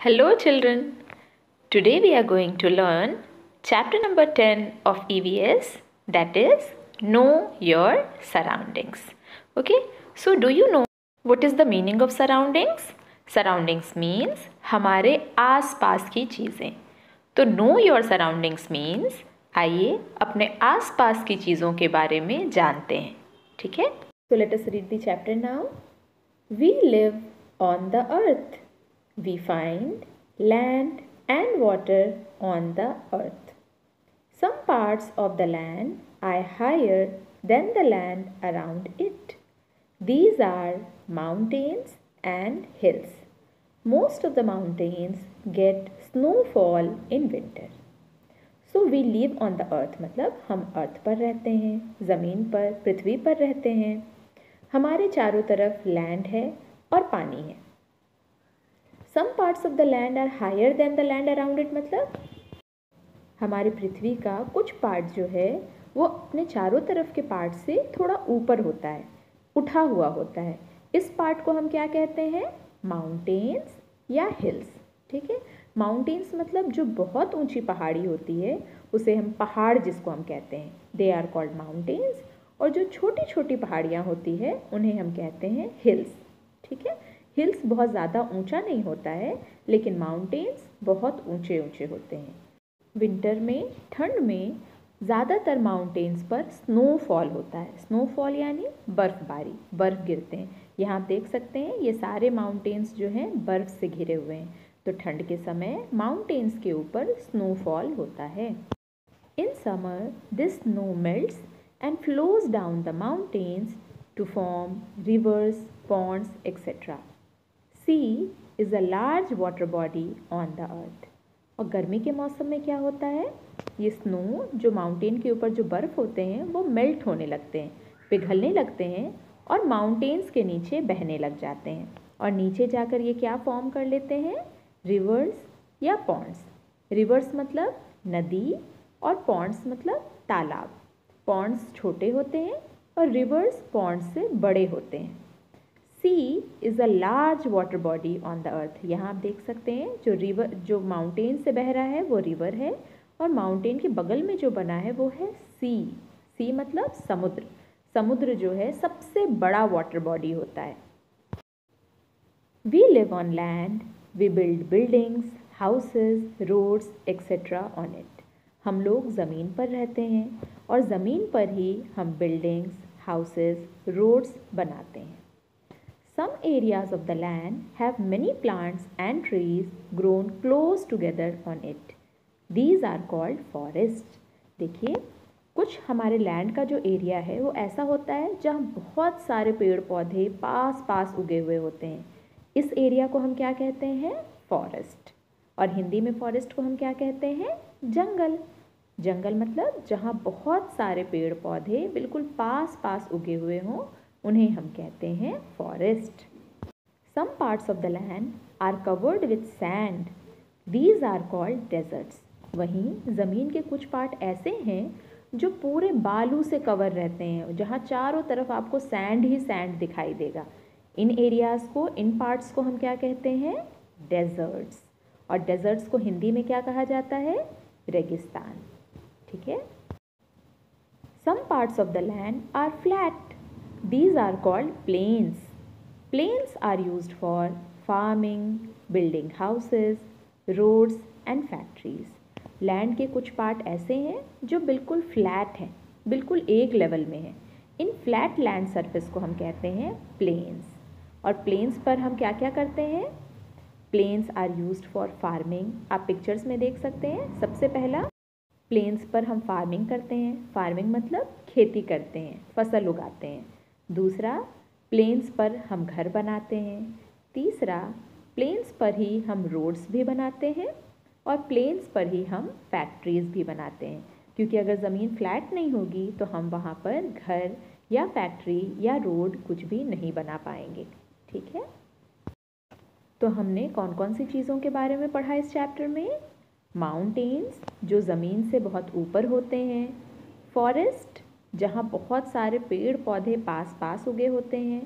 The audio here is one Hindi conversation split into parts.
Hello children, today we are going to learn chapter number 10 of EVS, that is Know Your Surroundings. Okay, so do you know what is the meaning of surroundings? Surroundings means हमारे आस पास की चीज़ें. तो know your surroundings means आइए अपने आस पास की चीज़ों के बारे में जानते हैं. ठीक है? So let us read the chapter now. We live on the earth. We find land and water on the earth. Some parts of the land are higher than the land around it. These are mountains and hills. Most of the mountains get snowfall in winter. So we live on the earth मतलब हम अर्थ पर रहते हैं, ज़मीन पर, पृथ्वी पर रहते हैं. हमारे चारों तरफ लैंड है और पानी है. Some parts of the land are higher than the land around it मतलब हमारी पृथ्वी का कुछ पार्ट जो है वो अपने चारों तरफ के पार्ट से थोड़ा ऊपर होता है, उठा हुआ होता है. इस पार्ट को हम क्या कहते हैं? माउंटेन्स या हिल्स. ठीक है, माउंटेन्स मतलब जो बहुत ऊंची पहाड़ी होती है उसे हम पहाड़ जिसको हम कहते हैं, दे आर कॉल्ड माउंटेन्स. और जो छोटी छोटी पहाड़ियाँ होती है उन्हें हम कहते हैं हिल्स. ठीक है, हिल्स बहुत ज़्यादा ऊंचा नहीं होता है लेकिन माउंटेन्स बहुत ऊंचे ऊंचे होते हैं. विंटर में, ठंड में ज़्यादातर माउंटेन्स पर स्नोफॉल होता है. स्नोफॉल यानी बर्फ़बारी, बर्फ़ गिरते हैं. यहाँ आप देख सकते हैं ये सारे माउंटेन्स जो हैं बर्फ़ से घिरे हुए हैं. तो ठंड के समय माउंटेन्स के ऊपर स्नोफॉल होता है. In summer this snow melts and flows down the mountains to form rivers, ponds, etc. Sea is a large water body on the earth. और गर्मी के मौसम में क्या होता है? ये स्नो जो माउंटेन के ऊपर जो बर्फ़ होते हैं वो मेल्ट होने लगते हैं, पिघलने लगते हैं और माउंटेन्स के नीचे बहने लग जाते हैं. और नीचे जाकर ये क्या फॉर्म कर लेते हैं? रिवर्स या पॉन्ड्स. रिवर्स मतलब नदी और पॉन्ड्स मतलब तालाब. पॉन्ड्स छोटे होते हैं और रिवर्स पॉन्ड्स से बड़े होते हैं. Sea is a large water body on the earth. यहाँ आप देख सकते हैं जो रिवर जो माउंटेन से बह रहा है वो रिवर है और माउंटेन के बगल में जो बना है वो है सी. सी मतलब समुद्र. समुद्र जो है सबसे बड़ा वाटर बॉडी होता है. We live on land. We build buildings, houses, roads etcetera on it. हम लोग ज़मीन पर रहते हैं और ज़मीन पर ही हम बिल्डिंग्स, हाउसेस, रोड्स बनाते हैं. Some areas of the land have many plants and trees grown close together on it. These are called forests. देखिए, कुछ हमारे लैंड का जो एरिया है वो ऐसा होता है जहाँ बहुत सारे पेड़ पौधे पास पास उगे हुए होते हैं. इस एरिया को हम क्या कहते हैं? फॉरेस्ट. और हिंदी में फॉरेस्ट को हम क्या कहते हैं? जंगल. जंगल मतलब जहाँ बहुत सारे पेड़ पौधे बिल्कुल पास पास उगे हुए हों उन्हें हम कहते हैं forest. Some parts of the land are covered with sand. These are called deserts. वहीं ज़मीन के कुछ पार्ट ऐसे हैं जो पूरे बालू से कवर रहते हैं, जहाँ चारों तरफ आपको सैंड ही सैंड दिखाई देगा. इन एरियाज़ को, इन पार्ट्स को हम क्या कहते हैं? डेजर्ट्स. और डेजर्ट्स को हिंदी में क्या कहा जाता है? रेगिस्तान. ठीक है. Some parts of the land are flat. These are called plains. Plains are used for farming, building houses, roads and factories. Land के कुछ पार्ट ऐसे हैं जो बिल्कुल फ्लैट हैं, बिल्कुल एक लेवल में हैं. इन फ्लैट लैंड सरफेस को हम कहते हैं प्लेन्स. और प्लेन्स पर हम क्या क्या करते हैं? Plains are used for farming. आप पिक्चर्स में देख सकते हैं. सबसे पहला, प्लेन्स पर हम फार्मिंग करते हैं. फार्मिंग मतलब खेती करते हैं, फसल उगाते हैं. दूसरा, प्लेन्स पर हम घर बनाते हैं. तीसरा, प्लेन्स पर ही हम रोड्स भी बनाते हैं और प्लेन्स पर ही हम फैक्ट्रीज़ भी बनाते हैं. क्योंकि अगर ज़मीन फ्लैट नहीं होगी तो हम वहाँ पर घर या फैक्ट्री या रोड कुछ भी नहीं बना पाएंगे. ठीक है. तो हमने कौन कौन सी चीज़ों के बारे में पढ़ा इस चैप्टर में? माउंटेन्स जो ज़मीन से बहुत ऊपर होते हैं. फॉरेस्ट जहाँ बहुत सारे पेड़ पौधे पास पास उगे होते हैं.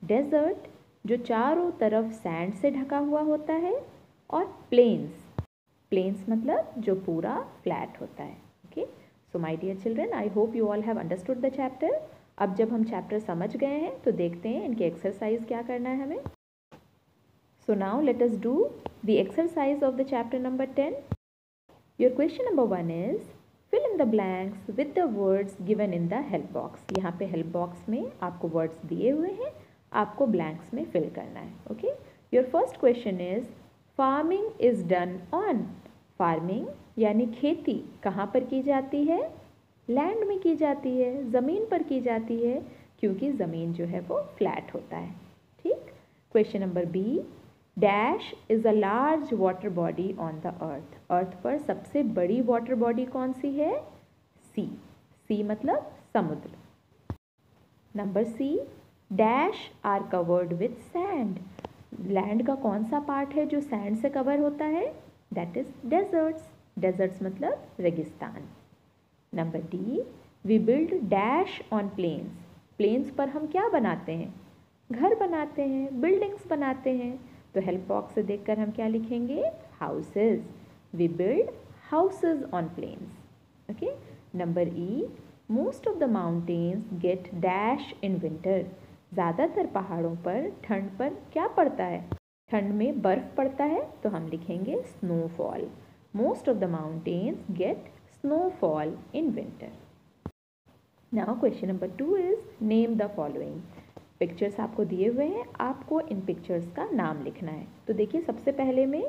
डेजर्ट जो चारों तरफ सैंड से ढका हुआ होता है. और प्लेन्स। प्लेन्स मतलब जो पूरा फ्लैट होता है। Okay, so my dear children, I hope you all have understood the chapter. अब जब हम चैप्टर समझ गए हैं तो देखते हैं इनकी एक्सरसाइज क्या करना है हमें। So now let us do the exercise of the chapter number 10। Your question number 1 is fill in the blanks with the words given in the help box। यहाँ पे help box में आपको words दिए हुए हैं, आपको blanks में fill करना है। Okay, your first question is farming is done on। farming यानी खेती कहाँ पर की जाती है? लैंड में की जाती है, ज़मीन पर की जाती है, क्योंकि ज़मीन जो है वो फ्लैट होता है। ठीक। Question number B, dash is a large water body on the earth. Earth पर सबसे बड़ी वाटर बॉडी कौन सी है? सी। सी मतलब समुद्र। Number C, dash are covered with sand. Land का कौन सा पार्ट है जो सैंड से कवर होता है? That is desserts. डेजर्ट्स मतलब रेगिस्तान। Number D, we build dash on plains. Plains पर हम क्या बनाते हैं? घर बनाते हैं, बिल्डिंग्स बनाते हैं। तो हेल्प बॉक्स से देखकर हम क्या लिखेंगे? Houses. We build houses on plains. Okay. Number E, most of the mountains get dash in winter. ज़्यादातर पहाड़ों पर ठंड पर क्या पड़ता है? ठंड में बर्फ पड़ता है, तो हम लिखेंगे snowfall. Most of the mountains get snowfall in winter. Now question number 2 is name the following. Pictures आपको दिए हुए हैं, आपको इन पिक्चर्स का नाम लिखना है। तो देखिए, सबसे पहले में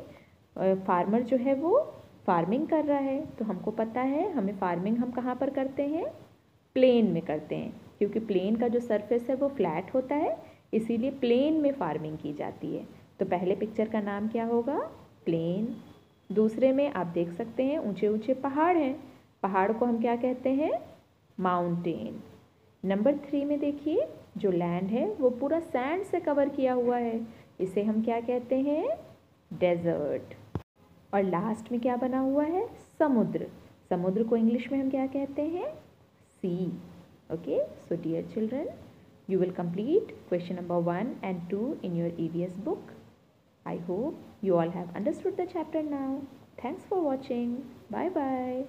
फार्मर जो है वो फार्मिंग कर रहा है, तो हमको पता है हमें फार्मिंग हम कहाँ पर करते हैं? प्लेन में करते हैं, क्योंकि प्लेन का जो सरफेस है वो फ्लैट होता है, इसीलिए प्लेन में फार्मिंग की जाती है। तो पहले पिक्चर का नाम क्या होगा? प्लेन। दूसरे में आप देख सकते हैं ऊंचे ऊंचे पहाड़ हैं, पहाड़ को हम क्या कहते हैं? माउंटेन। नंबर 3 में देखिए, जो लैंड है वो पूरा सैंड से कवर किया हुआ है, इसे हम क्या कहते हैं? डेजर्ट। और लास्ट में क्या बना हुआ है? समुद्र। समुद्र को इंग्लिश में हम क्या कहते हैं? C. Okay, so dear children, you will complete question number 1 and 2 in your EVS book. I hope you all have understood the chapter now. Thanks for watching. Bye bye.